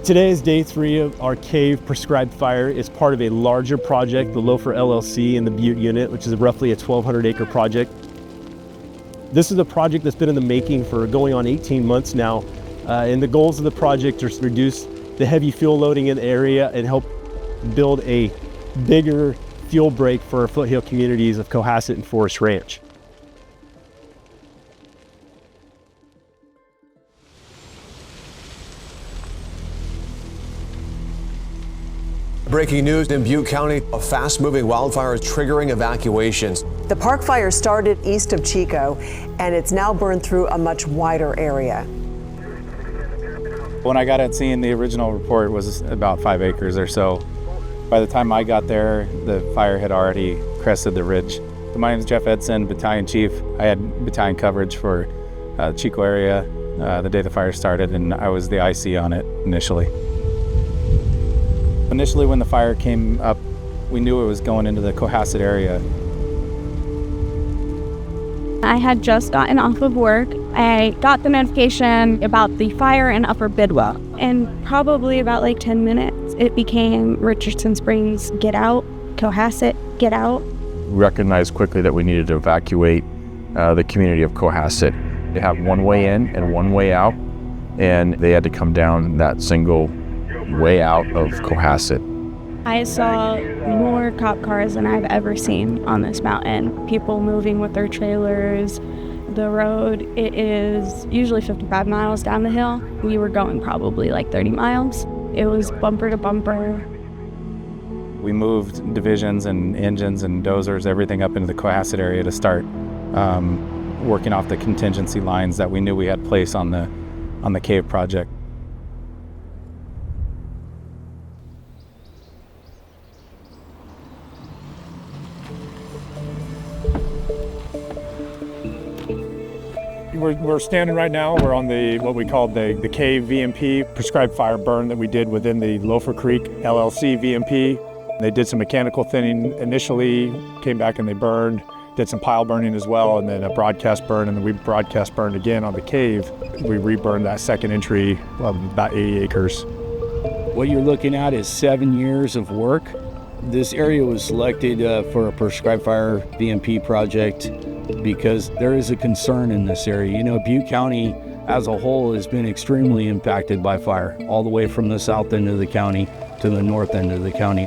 Today is day 3 of our cave prescribed fire. It's part of a larger project, the Loafer LLC in the Butte unit, which is roughly a 1,200 acre project. This is a project that's been in the making for going on 18 months now. And the goals of the project are to reduce the heavy fuel loading in the area and help build a bigger fuel break for our foothill communities of Cohasset and Forest Ranch. Breaking news in Butte County, a fast-moving wildfire is triggering evacuations. The park fire started east of Chico, and it's now burned through a much wider area. When I got at scene, the original report was about 5 acres or so. By the time I got there, the fire had already crested the ridge. My name is Jeff Edson, Battalion Chief. I had battalion coverage for the Chico area the day the fire started, and I was the IC on it initially. Initially, when the fire came up, we knew it was going into the Cohasset area. I had just gotten off of work. I got the notification about the fire in Upper Bidwell. And probably about 10 minutes, it became Richardson Springs, get out, Cohasset, get out. We recognized quickly that we needed to evacuate the community of Cohasset. They have one way in and one way out, and they had to come down that single way out of Cohasset. I saw more cop cars than I've ever seen on this mountain. People moving with their trailers. The road, it is usually 55 miles down the hill. We were going probably 30 miles. It was bumper to bumper. We moved divisions and engines and dozers, everything up into the Cohasset area to start working off the contingency lines that we knew we had placed on the cave project. We're standing right now, we're on what we call the cave VMP, prescribed fire burn that we did within the Loafer Creek LLC VMP. They did some mechanical thinning initially, came back and they burned, did some pile burning as well, and then a broadcast burn, and then we broadcast burned again on the cave. We reburned that second entry of about 80 acres. What you're looking at is 7 years of work. This area was selected for a prescribed fire VMP project because there is a concern in this area. Butte County as a whole has been extremely impacted by fire, all the way from the south end of the county to the north end of the county.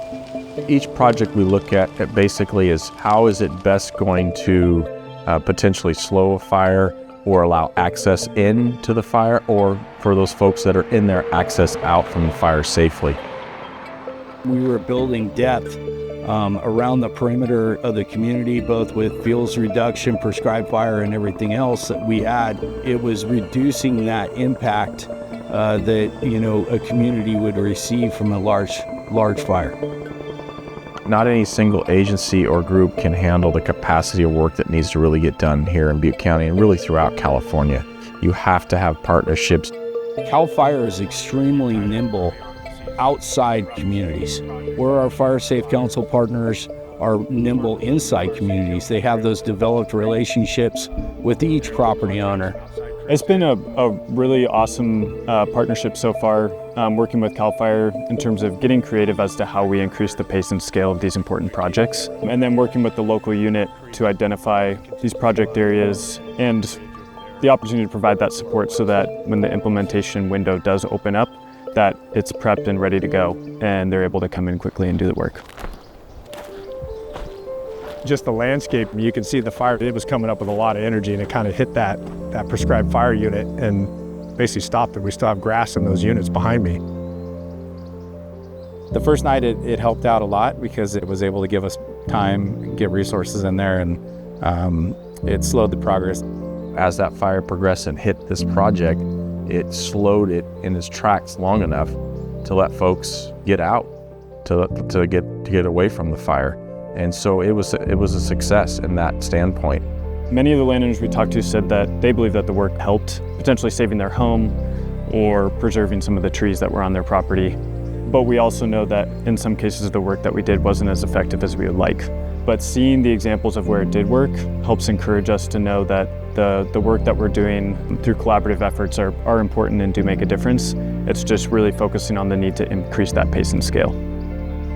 Each project we look at basically is how is it best going to potentially slow a fire or allow access into the fire, or for those folks that are in there, access out from the fire safely. We were building depth around the perimeter of the community, both with fuels reduction, prescribed fire, and everything else that we had. It was reducing that impact that a community would receive from a large fire. Not any single agency or group can handle the capacity of work that needs to really get done here in Butte County and really throughout California. You have to have partnerships. CAL FIRE is extremely nimble outside communities, where our Fire Safe Council partners are nimble inside communities. They have those developed relationships with each property owner. It's been a really awesome partnership so far, working with CAL FIRE in terms of getting creative as to how we increase the pace and scale of these important projects, and then working with the local unit to identify these project areas and the opportunity to provide that support so that when the implementation window does open up, that it's prepped and ready to go and they're able to come in quickly and do the work. Just the landscape, you can see the fire, it was coming up with a lot of energy, and it kind of hit that prescribed fire unit and basically stopped it. We still have grass in those units behind me. The first night it helped out a lot because it was able to give us time, get resources in there, and it slowed the progress. As that fire progressed and hit this project, it slowed it in its tracks long enough to let folks get out, to get away from the fire. And so it was a success in that standpoint. Many of the landowners we talked to said that they believe that the work helped, potentially saving their home or preserving some of the trees that were on their property. But we also know that in some cases the work that we did wasn't as effective as we would like. but seeing the examples of where it did work helps encourage us to know that the work that we're doing through collaborative efforts are important and do make a difference. It's just really focusing on the need to increase that pace and scale.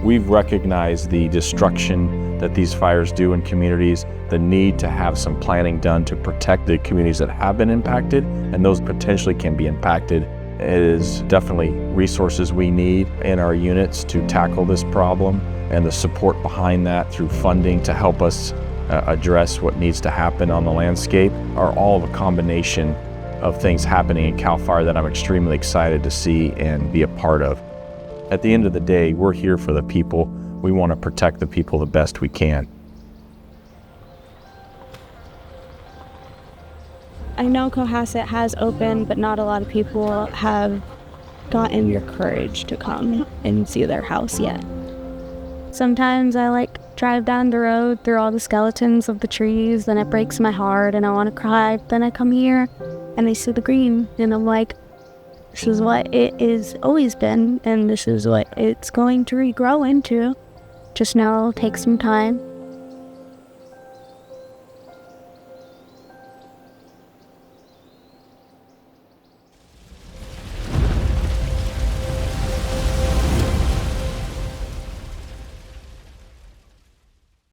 We've recognized the destruction that these fires do in communities, the need to have some planning done to protect the communities that have been impacted, and those potentially can be impacted. It is definitely resources we need in our units to tackle this problem, and the support behind that through funding to help us address what needs to happen on the landscape are all a combination of things happening in CAL FIRE that I'm extremely excited to see and be a part of. At the end of the day, we're here for the people. We want to protect the people the best we can. I know Cohasset has opened, but not a lot of people have gotten your courage to come and see their house yet. Sometimes I drive down the road through all the skeletons of the trees, and it breaks my heart and I want to cry. Then I come here and I see the green and I'm like, this is what it has always been, and this is what it's going to regrow into. Just know it'll take some time.